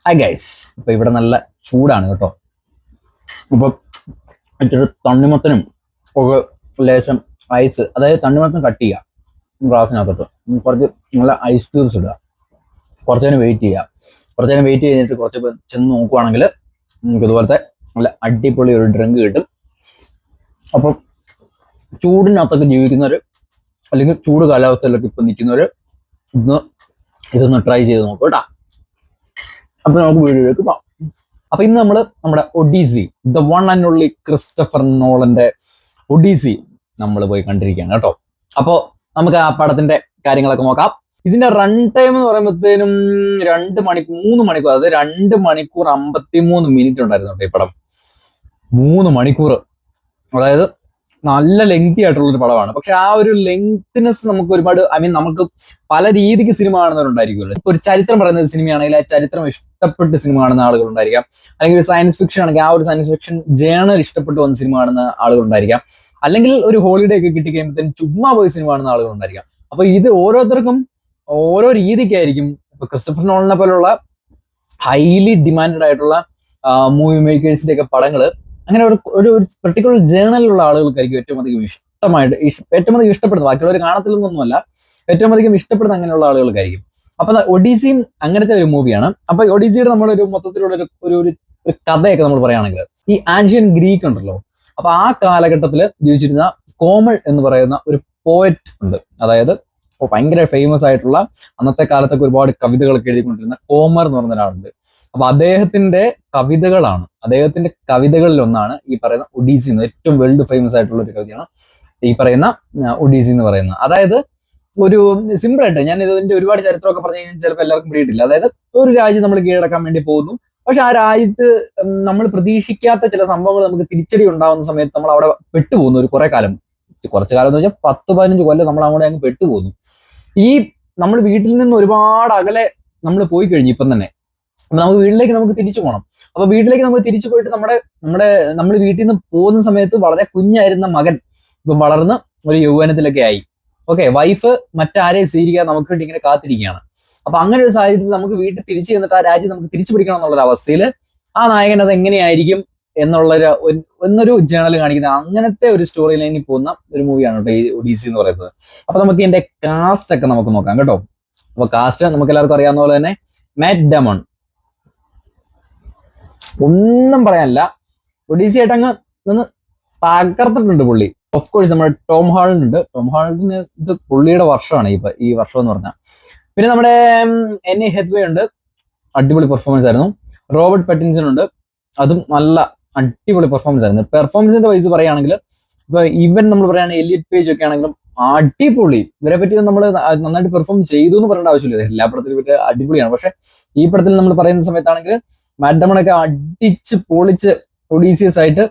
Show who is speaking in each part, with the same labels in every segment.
Speaker 1: Hi guys. ഇപ്പൊ ഇവിടെ നല്ല ചൂടാണ് കേട്ടോ. അപ്പൊ ഇച്ചിരി തണ്ണിമത്തനും ഒക്കെ ലേശം ഐസ്, അതായത് തണ്ണിമത്തം കട്ട് ചെയ്യുക ഗ്ലാസ്സിനകത്തോട്ട്, കുറച്ച് നല്ല ഐസ് ക്യൂബ്സ് ഇടുക, കുറച്ച് നേരം വെയിറ്റ് ചെയ്യുക. കുറച്ച് നേരം വെയിറ്റ് ചെയ്തിട്ട് കുറച്ച് ചെന്ന് നോക്കുവാണെങ്കിൽ നമുക്ക് ഇതുപോലത്തെ നല്ല അടിപൊളി ഒരു ഡ്രിങ്ക് കിട്ടും. അപ്പം ചൂടിനകത്തൊക്കെ ജീവിക്കുന്നവർ, അല്ലെങ്കിൽ ചൂട് കാലാവസ്ഥയിലൊക്കെ ഇപ്പം നിൽക്കുന്നവർ ഇതൊന്ന് ട്രൈ ചെയ്ത് നോക്കും കേട്ടോ. അപ്പൊ നമുക്ക് വീഡിയോയിലേക്ക് പോകാം. അപ്പൊ ഇന്ന് നമ്മുടെ Odyssey, the one and only Christopher നോളന്റെ ഒഡീസി നമ്മൾ പോയി കണ്ടിരിക്കുകയാണ് കേട്ടോ. അപ്പോ നമുക്ക് ആ പടത്തിന്റെ കാര്യങ്ങളൊക്കെ നോക്കാം. ഇതിന്റെ റൺ ടൈം എന്ന് പറയുമ്പോഴത്തേനും 3 മണിക്കൂർ, അതായത് 2 മണിക്കൂർ 53 മിനിറ്റ് ഉണ്ടായിരുന്നു കേട്ടോ ഈ പടം. 3 മണിക്കൂർ, അതായത് നല്ല ലെങ്തി ആയിട്ടുള്ളൊരു പടമാണ്. പക്ഷെ ആ ഒരു ലെങ്തിനെസ് നമുക്ക് ഒരുപാട്, നമുക്ക് പല രീതിക്ക് സിനിമ കാണുന്നവരുണ്ടായിരിക്കുമല്ലോ. ഇപ്പൊ ഒരു ചരിത്രം പറയുന്ന സിനിമയാണെങ്കിൽ ആ ചരിത്രം ഇഷ്ടപ്പെട്ട് സിനിമ കാണുന്ന ആളുകൾ ഉണ്ടായിരിക്കാം. അല്ലെങ്കിൽ ഒരു സയൻസ് ഫിക്ഷൻ ആണെങ്കിൽ ആ ഒരു സയൻസ് ഫിക്ഷൻ ജേണൽ ഇഷ്ടപ്പെട്ട് വന്ന് സിനിമ കാണുന്ന ആളുകൾ ഉണ്ടായിരിക്കാം. അല്ലെങ്കിൽ ഒരു ഹോളിഡേ ഒക്കെ കിട്ടി കഴിയുമ്പോഴത്തേനും ചുമ്മാ പോയി സിനിമ കാണുന്ന ആളുകൾ ഉണ്ടായിരിക്കാം. അപ്പൊ ഇത് ഓരോരുത്തർക്കും ഓരോ രീതിക്കായിരിക്കും. ഇപ്പൊ ക്രിസ്റ്റഫർ നോളനെ പോലുള്ള ഹൈലി ഡിമാൻഡഡ് ആയിട്ടുള്ള മൂവി മേക്കേഴ്സിന്റെ ഒക്കെ പടങ്ങള് അങ്ങനെ ഒരു പെർട്ടിക്കുലർ ജേണലിലുള്ള ആളുകൾക്കായിരിക്കും ഏറ്റവും അധികം ഏറ്റവും അധികം ഇഷ്ടപ്പെടുന്നത്. ബാക്കിയുള്ളവർ കാണത്തില്ലെന്നൊന്നുമല്ല, ഏറ്റവും അധികം ഇഷ്ടപ്പെടുന്ന അങ്ങനെയുള്ള ആളുകൾക്കായിരിക്കും. അപ്പൊ ഒഡീസിയും അങ്ങനത്തെ ഒരു മൂവിയാണ്. അപ്പൊ ഒഡീസിയുടെ നമ്മളൊരു മൊത്തത്തിലുള്ള ഒരു കഥയൊക്കെ നമ്മൾ പറയുകയാണെങ്കിൽ, ഈ ആൻഷ്യൻ ഗ്രീക്ക് ഉണ്ടല്ലോ, അപ്പൊ ആ കാലഘട്ടത്തിൽ ജീവിച്ചിരുന്ന കോമൾ എന്ന് പറയുന്ന ഒരു പോയറ്റ് ഉണ്ട്. അതായത് ഭയങ്കര ഫേമസ് ആയിട്ടുള്ള, അന്നത്തെ കാലത്തൊക്കെ ഒരുപാട് കവിതകളൊക്കെ എഴുതിക്കൊണ്ടിരുന്ന കോമർ എന്ന് പറഞ്ഞ ഒരാളുണ്ട്. അപ്പൊ അദ്ദേഹത്തിന്റെ കവിതകളിൽ ഒന്നാണ് ഈ പറയുന്ന ഒഡീസി എന്ന്, ഏറ്റവും വേൾഡ് ഫേമസ് ആയിട്ടുള്ള ഒരു കവിതയാണ് ഈ പറയുന്ന ഒഡീസി എന്ന് പറയുന്നത്. അതായത് ഒരു സിമ്പിൾ ആയിട്ട് ഞാൻ ഇതിന്റെ ഒരുപാട് ചരിത്രമൊക്കെ പറഞ്ഞു കഴിഞ്ഞാൽ ചിലപ്പോൾ എല്ലാവർക്കും പിടിയിട്ടില്ല. അതായത് ഒരു രാജ്യം നമ്മൾ കീഴടക്കാൻ വേണ്ടി പോകുന്നു, പക്ഷെ ആ രാജ്യത്ത് നമ്മൾ പ്രതീക്ഷിക്കാത്ത ചില സംഭവങ്ങൾ നമുക്ക് തിരിച്ചടി ഉണ്ടാവുന്ന സമയത്ത് നമ്മൾ അവിടെ പെട്ടുപോകുന്നു. ഒരു കുറച്ചു കാലം എന്ന് വെച്ചാൽ 10-15 കൊല്ലം നമ്മൾ അങ്ങോട്ട് അങ്ങ് പെട്ടുപോകുന്നു. ഈ നമ്മൾ വീട്ടിൽ നിന്ന് ഒരുപാട് അകലെ നമ്മൾ പോയി കഴിഞ്ഞു. ഇപ്പം തന്നെ നമുക്ക് വീട്ടിലേക്ക് തിരിച്ചു പോകണം. അപ്പൊ വീട്ടിലേക്ക് നമ്മൾ തിരിച്ചു പോയിട്ട് നമ്മൾ വീട്ടിൽ നിന്ന് പോകുന്ന സമയത്ത് വളരെ കുഞ്ഞായിരുന്ന മകൻ ഇപ്പം വളർന്ന് ഒരു യൗവനത്തിലൊക്കെ ആയി. ഓക്കെ, വൈഫ് മറ്റാരെയും സ്വീകരിക്കാതെ നമുക്ക് വേണ്ടി ഇങ്ങനെ കാത്തിരിക്കുകയാണ്. അപ്പൊ അങ്ങനെ ഒരു സാഹചര്യത്തിൽ നമുക്ക് വീട്ടിൽ തിരിച്ചു ചെന്നിട്ട് ആ രാജ്യം നമുക്ക് തിരിച്ചു പിടിക്കണം എന്നുള്ള അവസ്ഥയിൽ ആ നായകൻ അത് എങ്ങനെയായിരിക്കും എന്നൊരു ജേണൽ കാണിക്കുന്ന അങ്ങനത്തെ ഒരു സ്റ്റോറി ലൈനിൽ പോകുന്ന ഒരു മൂവിയാണ് കേട്ടോ ഈ ഒഡീസി എന്ന് പറയുന്നത്. അപ്പൊ നമുക്ക് ഇതിന്റെ കാസ്റ്റ് ഒക്കെ നമുക്ക് നോക്കാം കേട്ടോ. അപ്പൊ കാസ്റ്റ് നമുക്ക് എല്ലാവർക്കും അറിയാവുന്ന പോലെ തന്നെ മാറ്റ് ഡേമൺ, ഒന്നും പറയാനില്ല, ഒഡീസി ആയിട്ട് അങ്ങ് നിന്ന് തകർത്തിട്ടുണ്ട് പുള്ളി. ഓഫ് കോഴ്സ് നമ്മുടെ ടോം ഹാളണ്ട്. ടോം ഹാളണ്ടിന് ഇത് പുള്ളിയുടെ വർഷമാണ് ഈ വർഷം എന്ന് പറഞ്ഞാൽ. പിന്നെ നമ്മുടെ എന്നെ ഹെത്വേ ഉണ്ട്, അടിപൊളി പെർഫോമൻസ് ആയിരുന്നു. റോബർട്ട് പറ്റിൻസൺ ഉണ്ട്, അതും നല്ല അടിപൊളി പെർഫോമൻസ് ആയിരുന്നു. പെർഫോമൻസിന്റെ വൈസ് പറയുകയാണെങ്കിൽ ഇപ്പൊ ഈവൻ നമ്മൾ പറയുകയാണെങ്കിൽ എലിയറ്റ് പേജ് ഒക്കെ ആണെങ്കിലും അടിപൊളി. ഇവരെ പറ്റി നമ്മൾ നന്നായിട്ട് പെർഫോം ചെയ്തു എന്ന് പറയേണ്ട ആവശ്യമില്ല, എല്ലാ പടത്തിലും ഇവര് അടിപൊളിയാണ്. പക്ഷെ ഈ പടത്തിൽ നമ്മൾ പറയുന്ന സമയത്താണെങ്കിൽ മാറ്റ് ഡേമണൊക്കെ അടിച്ച് പൊളിച്ച് ഒഡീസിയസ് ആയിട്ട്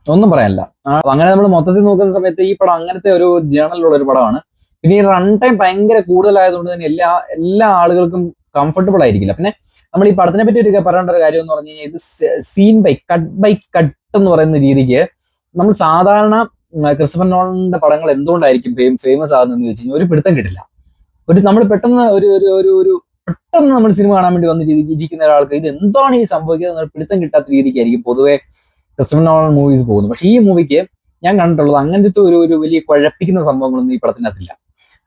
Speaker 1: ഒന്നും പറയാനില്ല. അങ്ങനെ നമ്മൾ മൊത്തത്തിൽ നോക്കുന്ന സമയത്ത് ഈ പടം അങ്ങനത്തെ ഒരു ജേണലിലുള്ള ഒരു പടമാണ്. പിന്നെ ഈ റൺ ടൈം ഭയങ്കര കൂടുതലായതുകൊണ്ട് തന്നെ എല്ലാ ആളുകൾക്കും കംഫർട്ടബിൾ ആയിരിക്കില്ല. പിന്നെ നമ്മൾ ഈ പടത്തിനെ പറ്റി പറയേണ്ട ഒരു കാര്യം എന്ന് പറഞ്ഞു കഴിഞ്ഞാൽ, ഇത് സീൻ ബൈ കട്ട് എന്ന് പറയുന്ന രീതിക്ക് നമ്മൾ സാധാരണ ക്രിസ്റ്റഫർ നോളന്റെ പടങ്ങൾ എന്തുകൊണ്ടായിരിക്കും ഫേമസ് ആകുന്നതെന്ന് ചോദിച്ചു കഴിഞ്ഞാൽ ഒരു പിടുത്തം കിട്ടില്ല. നമ്മൾ പെട്ടെന്ന് പെട്ടെന്ന് നമ്മൾ സിനിമ കാണാൻ വേണ്ടി ഇരിക്കുന്ന ഒരാൾക്ക് ഇത് എന്താണ് ഈ സംഭവിക്കുന്നത് പിടുത്തം കിട്ടാത്ത രീതിക്കായിരിക്കും പൊതുവെ ക്രിസ്റ്റഫർ നോളൻ മൂവീസ് പോകുന്നത്. പക്ഷെ ഈ മൂവിക്ക് ഞാൻ കണ്ടിട്ടുള്ളത് അങ്ങനത്തെ ഒരു വലിയ കുഴപ്പിക്കുന്ന സംഭവങ്ങളൊന്നും ഈ പടത്തിനകത്തില്ല.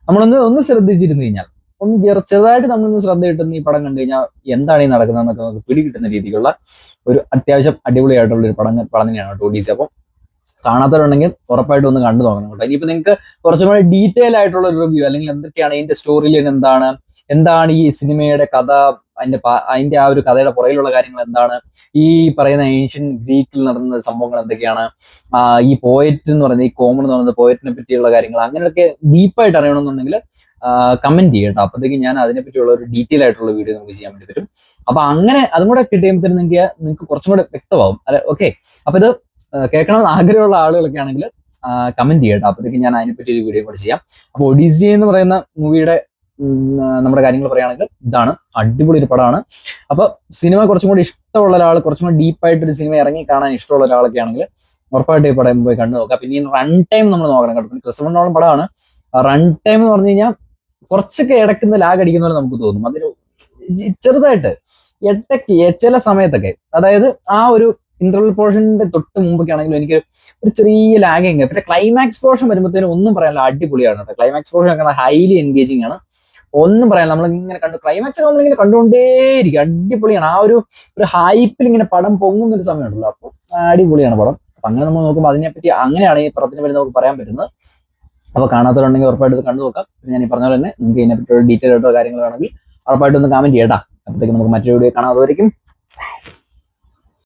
Speaker 1: നമ്മളൊന്ന് ശ്രദ്ധിച്ചിരുന്നു കഴിഞ്ഞാൽ, ചെറുതായിട്ട് നമ്മളൊന്ന് ശ്രദ്ധ കിട്ടുന്ന ഈ പടം കണ്ടു കഴിഞ്ഞാൽ എന്താണ് ഈ നടക്കുന്നതെന്നൊക്കെ നമുക്ക് പിടികിട്ടുന്ന രീതിക്കുള്ള ഒരു അത്യാവശ്യം അടിപൊളിയായിട്ടുള്ള ഒരു പടം തന്നെയാണ് ഒഡീസി. അപ്പം കാണാത്തവരുണ്ടെങ്കിൽ ഉറപ്പായിട്ടും ഒന്ന് കണ്ടു നോക്കണം കേട്ടോ. ഇനിയിപ്പോ നിങ്ങൾക്ക് കുറച്ചും കൂടെ ഡീറ്റെയിൽ ആയിട്ടുള്ള ഒരു റിവ്യൂ, അല്ലെങ്കിൽ എന്തൊക്കെയാണ് ഇതിന്റെ സ്റ്റോറി ലൈൻ, എന്താണ് ഈ സിനിമയുടെ കഥ, അതിന്റെ ആ ഒരു കഥയുടെ പുറകിലുള്ള കാര്യങ്ങൾ എന്താണ്, ഈ പറയുന്ന ഏൻഷ്യൻ ഗ്രീക്കിൽ നടന്ന സംഭവങ്ങൾ എന്തൊക്കെയാണ്, ഈ പോയറ്റ് എന്ന് പറയുന്നത്, ഈ കോമൺ എന്ന് പറയുന്നത് പോയറ്റിനെ പറ്റിയുള്ള കാര്യങ്ങൾ, അങ്ങനെയൊക്കെ ഡീപ്പായിട്ട് അറിയണമെന്നുണ്ടെങ്കിൽ കമന്റ് ചെയ്യട്ടോ. അപ്പോഴത്തേക്ക് ഞാൻ അതിനെപ്പറ്റിയുള്ള ഒരു ഡീറ്റെയിൽ ആയിട്ടുള്ള വീഡിയോ നമുക്ക് ചെയ്യാൻ വേണ്ടി പറ്റും. അപ്പൊ അങ്ങനെ അതും കൂടെ കിട്ടിയുമ്പോഴത്തേനും നിങ്ങൾക്ക് കുറച്ചും കൂടെ വ്യക്തമാവും അല്ലെ. ഓക്കെ, അപ്പൊ ഇത് കേൾക്കണമെന്ന് ആഗ്രഹമുള്ള ആളുകളൊക്കെ ആണെങ്കിൽ കമന്റ് ചെയ്യട്ടോ. അപ്പോഴത്തേക്ക് ഞാൻ അതിനെപ്പറ്റി ഒരു വീഡിയോ കൂടെ ചെയ്യാം. അപ്പൊ ഒഡീസി എന്ന് പറയുന്ന മൂവിയുടെ നമ്മുടെ കാര്യങ്ങൾ പറയുകയാണെങ്കിൽ ഇതാണ് അടിപൊളി ഒരു പടമാണ്. അപ്പൊ സിനിമ കുറച്ചും കൂടി ഇഷ്ടമുള്ള ഒരാൾ, കുറച്ചും കൂടി ഡീപ്പായിട്ട് ഒരു സിനിമ ഇറങ്ങി കാണാൻ ഇഷ്ടമുള്ള ഒരാളൊക്കെ ആണെങ്കിൽ ഉറപ്പായിട്ട് ഈ പടം പോയി കണ്ടു നോക്കാം. പിന്നെ ഈ റൺ ടൈം നമ്മൾ നോക്കണം കേട്ടോ. ക്രിസ്റ്റഫർ നോളൻ പടമാണ്. റൺ ടൈം എന്ന് പറഞ്ഞു കഴിഞ്ഞാൽ കുറച്ചൊക്കെ ഇടയ്ക്കുന്ന ലാഗ് അടിക്കുന്ന പോലെ നമുക്ക് തോന്നും. അതിന് ചെറുതായിട്ട് ഇടയ്ക്ക് ചില സമയത്തൊക്കെ, അതായത് ആ ഒരു ഇന്റർവൽ പോർഷന്റെ തൊട്ട് മുമ്പൊക്കെ ആണെങ്കിലും എനിക്ക് ഒരു ചെറിയ ലാഗിങ്. പിന്നെ ക്ലൈമാക്സ് പോർഷൻ വരുമ്പോഴത്തേനും ഒന്നും പറയാനില്ല, അടിപൊളിയാണ് കേട്ടോ. ക്ലൈമാക്സ് പോർഷൻ ഒക്കെ ഹൈലി എൻഗേജിങ് ആണ്, ഒന്നും പറയാനില്ല. നമ്മളിങ്ങനെ കണ്ടു ക്ലൈമാക്സ് ഒക്കെ നമ്മളിങ്ങനെ കണ്ടുകൊണ്ടേയിരിക്കും, അടിപൊളിയാണ്. ആ ഒരു ഹൈപ്പിൽ ഇങ്ങനെ പടം പൊങ്ങുന്ന ഒരു സമയമുണ്ടല്ലോ, അപ്പോൾ അടിപൊളിയാണ് പടം. അപ്പൊ അങ്ങനെ നമ്മൾ നോക്കുമ്പോൾ അതിനെപ്പറ്റി അങ്ങനെയാണ് ഈ പടത്തിനെ പറ്റി നമുക്ക് പറയാൻ പറ്റുന്നത്. അപ്പോൾ കാണാത്തവരുണ്ടെങ്കിൽ ഉറപ്പായിട്ട് ഇത് കണ്ടു നോക്കാം. ഞാൻ ഈ പറഞ്ഞ പോലെ തന്നെ നിങ്ങൾക്ക് ഇതിനെപ്പറ്റി ഡീറ്റെയിൽ ആയിട്ടോ കാര്യങ്ങൾ വേണമെങ്കിൽ ഉറപ്പായിട്ട് ഒന്ന് കമന്റ് ചെയ്യട്ടാ. അപ്പോഴത്തേക്കും നമുക്ക് മറ്റൊരു വീഡിയോ കാണാം. അതുവരെയും